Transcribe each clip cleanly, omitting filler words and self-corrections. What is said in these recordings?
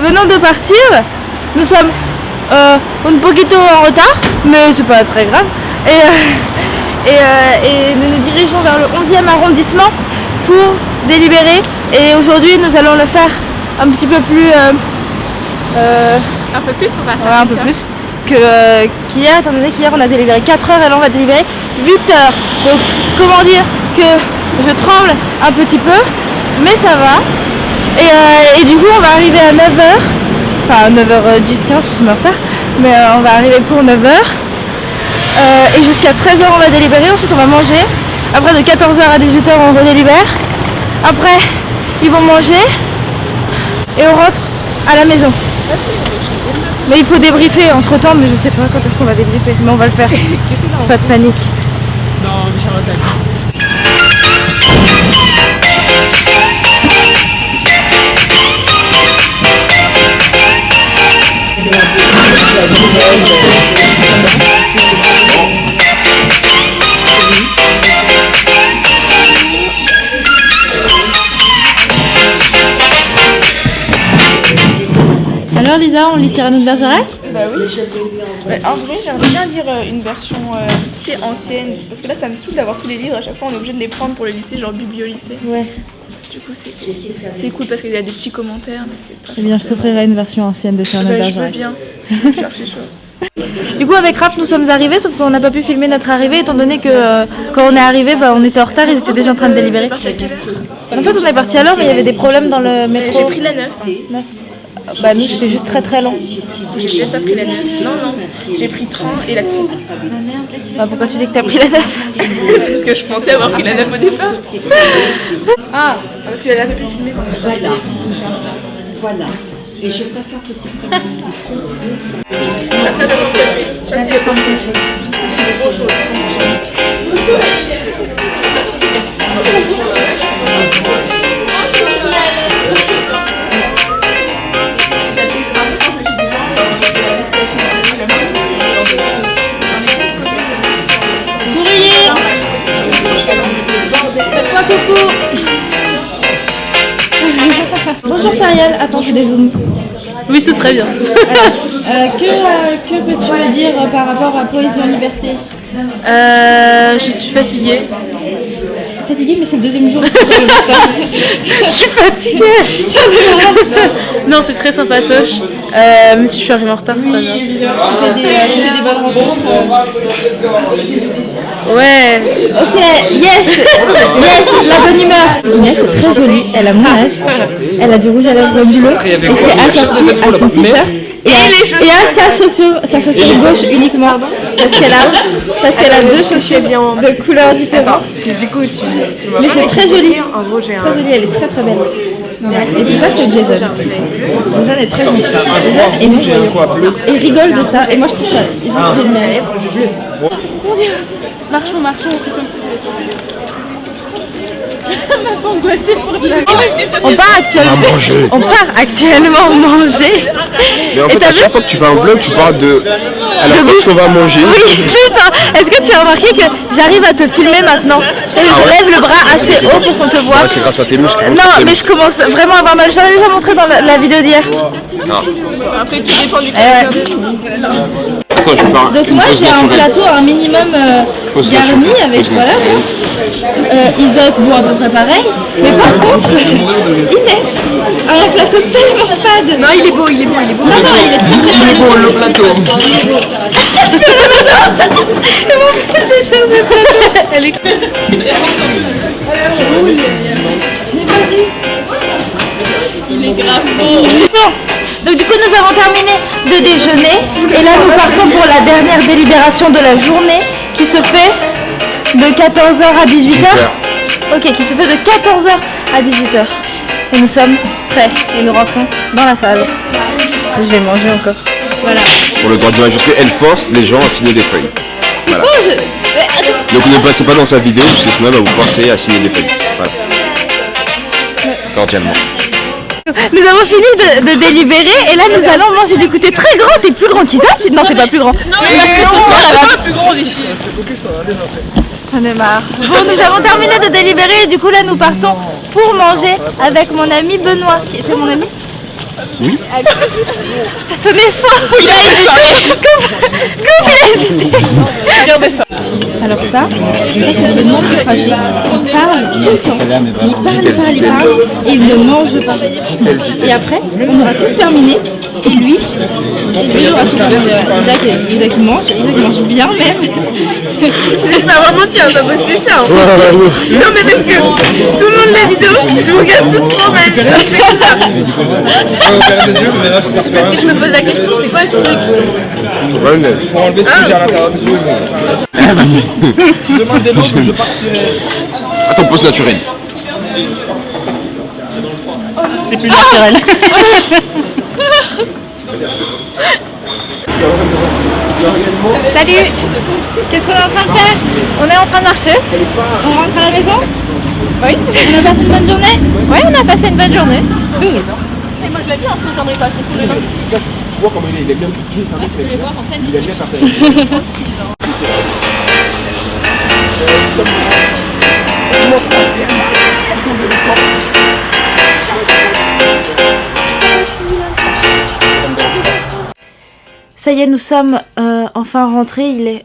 venons de partir. Nous sommes un poquito en retard, mais c'est pas très grave. Et nous nous dirigeons vers le 11e arrondissement pour délibérer. Et aujourd'hui, nous allons le faire un petit peu plus... un peu plus, on va faire un peu plus qu'hier, étant donné qu'hier on a délibéré 4 heures et là on va délibérer 8 heures. Donc comment dire que je tremble un petit peu, mais ça va. Et du coup on va arriver à 9h, enfin 9h10, 15 parce qu'on est en retard, mais on va arriver pour 9h. Et jusqu'à 13h on va délibérer, ensuite on va manger. Après de 14h à 18h on redélibère. Après ils vont manger et on rentre à la maison. Mais il faut débriefer entre temps, mais je sais pas quand est-ce qu'on va débriefer, mais on va le faire. Pas de panique. Non, mais Charlotte. Alors Lisa, on lit Cyrano de Bergerac? Bah oui. En vrai, j'aimerais bien lire une version ancienne, parce que là ça me saoule d'avoir tous les livres, à chaque fois on est obligé de les prendre pour le lycée, genre biblio-lycée. Ouais. Du coup c'est cool parce qu'il y a des petits commentaires, mais c'est pas Eh bien, je t'offrirai une version ancienne de Cyrano de je veux Bergerac. bien, je suis archi chaud. Du coup avec Raph nous sommes arrivés, sauf qu'on n'a pas pu filmer notre arrivée étant donné que quand on est arrivé on était en retard, ils étaient déjà en train de délibérer. En fait on est parti à l'heure mais il y avait des problèmes dans le métro. J'ai pris la 9. Bah nous c'était juste très long. J'ai peut-être pas pris la 9. Non, j'ai pris 30 et la 6. Bah pourquoi tu dis que t'as pris la 9? Parce que je pensais avoir pris la 9 au départ. Ah parce qu'elle avait pu filmer quand même. Voilà. Et je préfère que c'est Ça c'est pas trop. C'est trop chaud. Souriez. Faites-moi coucou. Bonjour Fariel, attends je dézoome. Oui, ce serait bien. Que peux-tu me dire par rapport à Poésie en liberté? Je suis fatiguée. Fatiguée mais c'est le deuxième jour. Je suis fatiguée. Non, c'est très sympatoche. Mais si je suis arrivée en retard, c'est pas grave. Tu fais des bonnes rencontres. Ouais. Ok, yes, la bonne humeur. Inès est très jolie, elle a mon âge, elle a du rouge à lèvres bleu, et c'est assorti à son t-shirt et à sa chaussure gauche uniquement, parce qu'elle a deux chaussures de couleurs différentes. Parce que du coup, tu m'as Mais pas c'est très joli, En gros, j'ai très jolie, elle est très belle. Et tout ça c'est Jason. Jason est très gentil. Jason est merveilleux. Il rigole de ça, et moi je trouve ça génial. Mon Dieu. Marchons, on fait comme ça. On part actuellement manger. Mais en fait, à chaque fois que tu fais un vlog, tu parles de... Alors, qu'est-ce qu'on va manger? Oui, putain. Est-ce que tu as remarqué que j'arrive à te filmer maintenant? Je lève le bras assez haut pour qu'on te voie. Ouais, c'est grâce à tes muscles. Non, mais je commence vraiment à avoir mal. Je l'avais déjà montré dans la vidéo d'hier. Non. Après tu dépends du Attends, je vais faire Donc une moi pause j'ai un naturelle. plateau un minimum Pause garni naturelle. avec Pause voilà. Isoc, bon à peu près pareil. Mais par contre, Inès a un plateau tellement fade. Non, il est beau. Non, il est très Il est beau, le plateau. c'est sur le plateau. Elle est Il est grave beau. Donc du coup nous avons terminé de déjeuner et là nous partons pour la dernière délibération de la journée qui se fait de 14h à 18h. Ok, qui se fait de 14h à 18h. Et nous sommes prêts et nous rentrons dans la salle. Je vais manger encore. Voilà. Pour le droit de majorité, elle force les gens à signer des feuilles. Voilà. Donc ne passez pas dans sa vidéo parce que sinon elle va vous forcer à signer des feuilles. Voilà. Cordialement. Nous avons fini de délibérer et là nous allons manger du goûter très grand. T'es plus grand qu'Isaac? Non, t'es pas plus grand. Non, mais parce que ce soir, elle va plus grande ici. J'en ai marre. Bon, nous avons terminé de délibérer et du coup là nous partons pour manger avec mon ami Benoît, qui était mon ami. Oui. Ça sonnait fort. Il a hésité. Comment il a hésité. Regardez ça. Alors ça, c'est le nom du trajet. Il parle tout le temps. Il parle, et il ne mange pas. Et après, on aura tous terminé. Et lui aura choisi. Isaac il mange bien même. J'espère vraiment qu'il va pas poster ça. Hein. Non mais parce que tout le long de la vidéo, je vous regarde tous trop mal. Je fais comme ça. Parce que je me pose la question, c'est quoi ce truc? Pour enlever ce que j'ai à l'intérieur des yeux. Demandez-le que je partirai. Attends, pause naturelle. C'est plus naturel. Salut. Qu'est-ce qu'on est en train de faire? On est en train de marcher. On rentre à la maison? Oui. On a passé une bonne journée? Oui, on a passé une bonne journée. Et moi je l'aime bien, parce que j'aimerais passer pour le lundi. Tu vois comment il est bien piqué, c'est un mec qui Je vais voir en pleine il a bien parfait. Ça y est, nous sommes enfin rentrés. Il est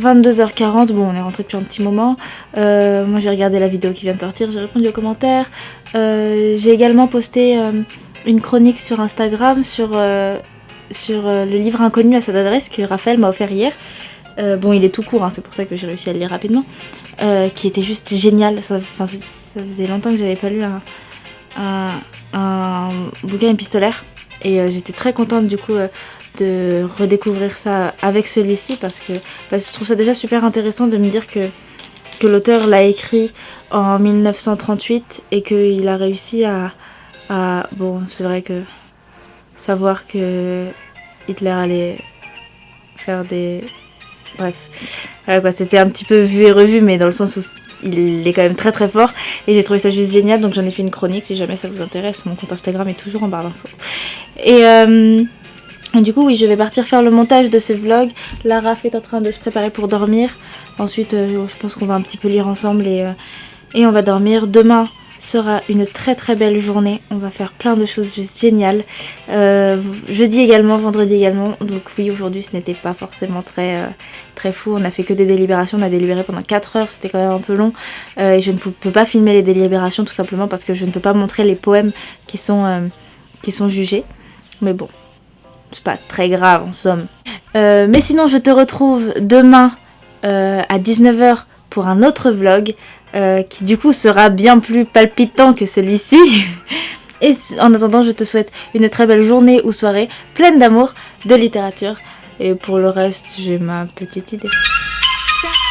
22h40. Bon, on est rentré depuis un petit moment. Moi, j'ai regardé la vidéo qui vient de sortir. J'ai répondu aux commentaires. J'ai également posté une chronique sur Instagram sur le livre Inconnu à cette adresse que Raphaël m'a offert hier. Bon, il est tout court, hein, c'est pour ça que j'ai réussi à le lire rapidement. Qui était juste génial. Ça faisait longtemps que j'avais pas lu un bouquin épistolaire. Et j'étais très contente du coup de redécouvrir ça avec celui-ci parce que je trouve ça déjà super intéressant de me dire que l'auteur l'a écrit en 1938 et qu'il a réussi à... Bon, c'est vrai que savoir que Hitler allait faire des... Bref, voilà quoi, c'était un petit peu vu et revu, mais dans le sens où il est quand même très très fort et j'ai trouvé ça juste génial, donc j'en ai fait une chronique si jamais ça vous intéresse. Mon compte Instagram est toujours en barre d'infos. Et du coup, oui, je vais partir faire le montage de ce vlog. La Raph est en train de se préparer pour dormir. Ensuite, je pense qu'on va un petit peu lire ensemble et on va dormir. Demain sera une très très belle journée. On va faire plein de choses juste géniales. Jeudi également, vendredi également. Donc oui, aujourd'hui ce n'était pas forcément très fou. On a fait que des délibérations. On a délibéré pendant 4 heures. C'était quand même un peu long. Et je ne peux pas filmer les délibérations tout simplement parce que je ne peux pas montrer les poèmes qui sont jugés. Mais bon, c'est pas très grave en somme. Mais sinon, je te retrouve demain à 19h pour un autre vlog qui du coup sera bien plus palpitant que celui-ci. Et en attendant, je te souhaite une très belle journée ou soirée pleine d'amour, de littérature. Et pour le reste, j'ai ma petite idée. Ciao.